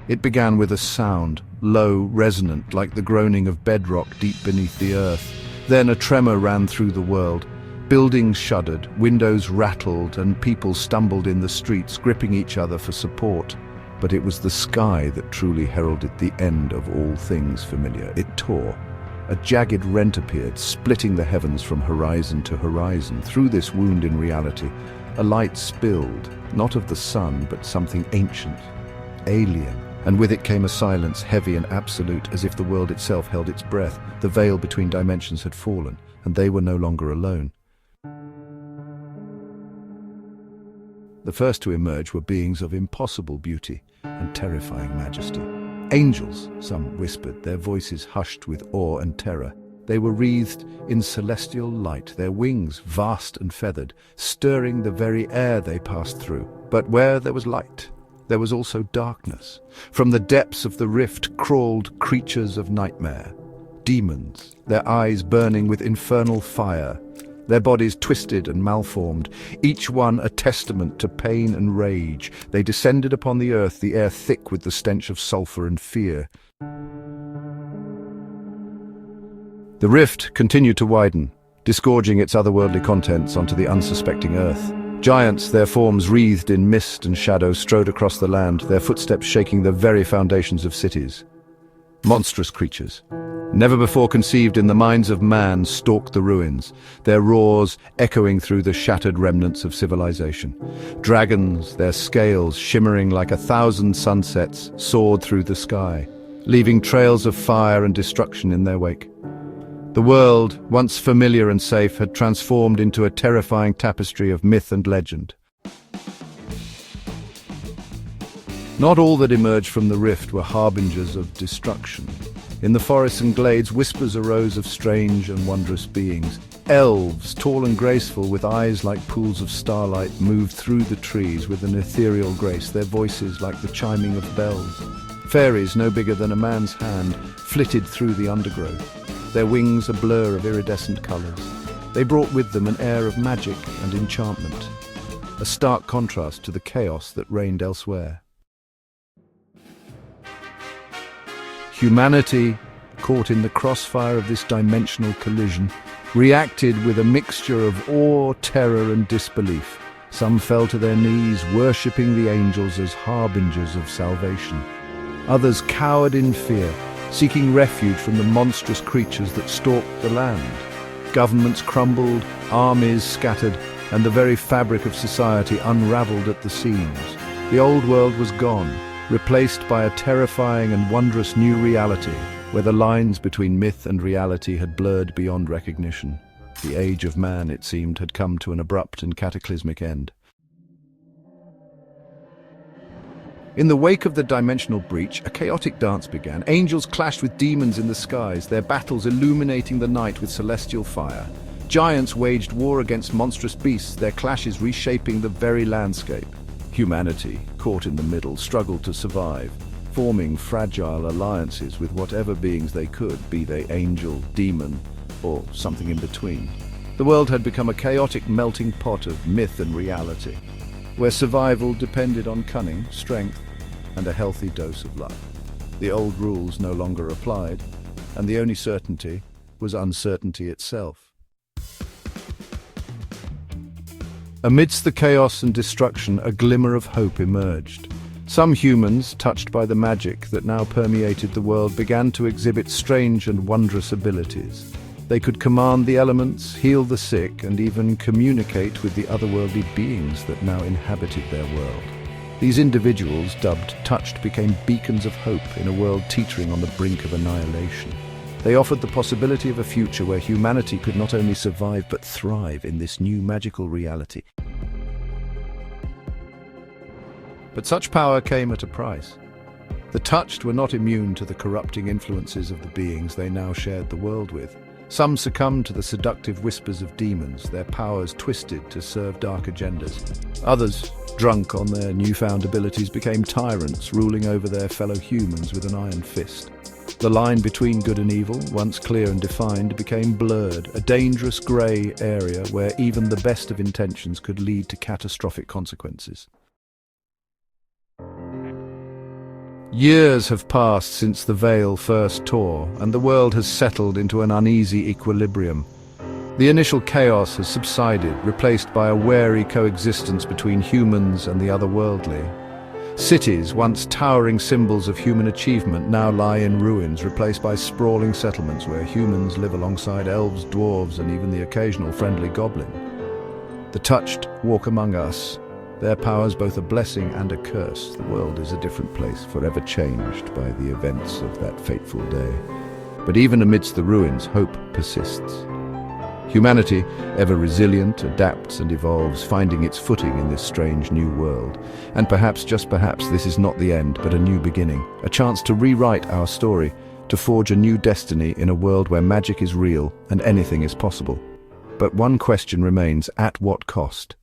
It began with a sound, low, resonant, like the groaning of bedrock deep beneath the earth. Then a tremor ran through the world. Buildings shuddered, windows rattled, and people stumbled in the streets, gripping each other for support. But it was the sky that truly heralded the end of all things familiar. It tore. A jagged rent appeared, splitting the heavens from horizon to horizon. Through this wound in reality, a light spilled, not of the sun, but something ancient, alien. And with it came a silence, heavy and absolute, as if the world itself held its breath. The veil between dimensions had fallen, and they were no longer alone. The first to emerge were beings of impossible beauty and terrifying majesty. Angels, some whispered, their voices hushed with awe and terror. They were wreathed in celestial light, their wings vast and feathered, stirring the very air they passed through. But where there was light, there was also darkness. From the depths of the rift crawled creatures of nightmare. Demons, their eyes burning with infernal fire, their bodies twisted and malformed, each one a testament to pain and rage. They descended upon the earth, the air thick with the stench of sulfur and fear. The rift continued to widen, disgorging its otherworldly contents onto the unsuspecting earth. Giants, their forms wreathed in mist and shadow, strode across the land, their footsteps shaking the very foundations of cities. Monstrous creatures, never before conceived in the minds of man, stalked the ruins, their roars echoing through the shattered remnants of civilization. Dragons, their scales shimmering like 1,000 sunsets, soared through the sky, leaving trails of fire and destruction in their wake. The world, once familiar and safe, had transformed into a terrifying tapestry of myth and legend. Not all that emerged from the rift were harbingers of destruction. In the forests and glades, whispers arose of strange and wondrous beings. Elves, tall and graceful, with eyes like pools of starlight, moved through the trees with an ethereal grace, their voices like the chiming of bells. Fairies, no bigger than a man's hand, flitted through the undergrowth, their wings a blur of iridescent colours. They brought with them an air of magic and enchantment, a stark contrast to the chaos that reigned elsewhere. Humanity, caught in the crossfire of this dimensional collision, reacted with a mixture of awe, terror and disbelief. Some fell to their knees, worshipping the angels as harbingers of salvation. Others cowered in fear, seeking refuge from the monstrous creatures that stalked the land. Governments crumbled, armies scattered, and the very fabric of society unraveled at the seams. The old world was gone, replaced by a terrifying and wondrous new reality, where the lines between myth and reality had blurred beyond recognition. The age of man, it seemed, had come to an abrupt and cataclysmic end. In the wake of the dimensional breach, a chaotic dance began. Angels clashed with demons in the skies, their battles illuminating the night with celestial fire. Giants waged war against monstrous beasts, their clashes reshaping the very landscape. Humanity, caught in the middle, struggled to survive, forming fragile alliances with whatever beings they could, be they angel, demon, or something in between. The world had become a chaotic melting pot of myth and reality, where survival depended on cunning, strength, and a healthy dose of luck. The old rules no longer applied, and the only certainty was uncertainty itself. Amidst the chaos and destruction, a glimmer of hope emerged. Some humans, touched by the magic that now permeated the world, began to exhibit strange and wondrous abilities. They could command the elements, heal the sick, and even communicate with the otherworldly beings that now inhabited their world. These individuals, dubbed Touched, became beacons of hope in a world teetering on the brink of annihilation. They offered the possibility of a future where humanity could not only survive but thrive in this new magical reality. But such power came at a price. The Touched were not immune to the corrupting influences of the beings they now shared the world with. Some succumbed to the seductive whispers of demons, their powers twisted to serve dark agendas. Others, drunk on their newfound abilities, became tyrants, ruling over their fellow humans with an iron fist. The line between good and evil, once clear and defined, became blurred, a dangerous grey area where even the best of intentions could lead to catastrophic consequences. Years have passed since the veil first tore, and the world has settled into an uneasy equilibrium. The initial chaos has subsided, replaced by a wary coexistence between humans and the otherworldly. Cities, once towering symbols of human achievement, now lie in ruins, replaced by sprawling settlements where humans live alongside elves, dwarves, and even the occasional friendly goblin. The touched walk among us. Their powers both a blessing and a curse. The world is a different place, forever changed by the events of that fateful day. But even amidst the ruins, hope persists. Humanity, ever resilient, adapts and evolves, finding its footing in this strange new world. And perhaps, just perhaps, this is not the end, but a new beginning. A chance to rewrite our story, to forge a new destiny in a world where magic is real and anything is possible. But one question remains: at what cost?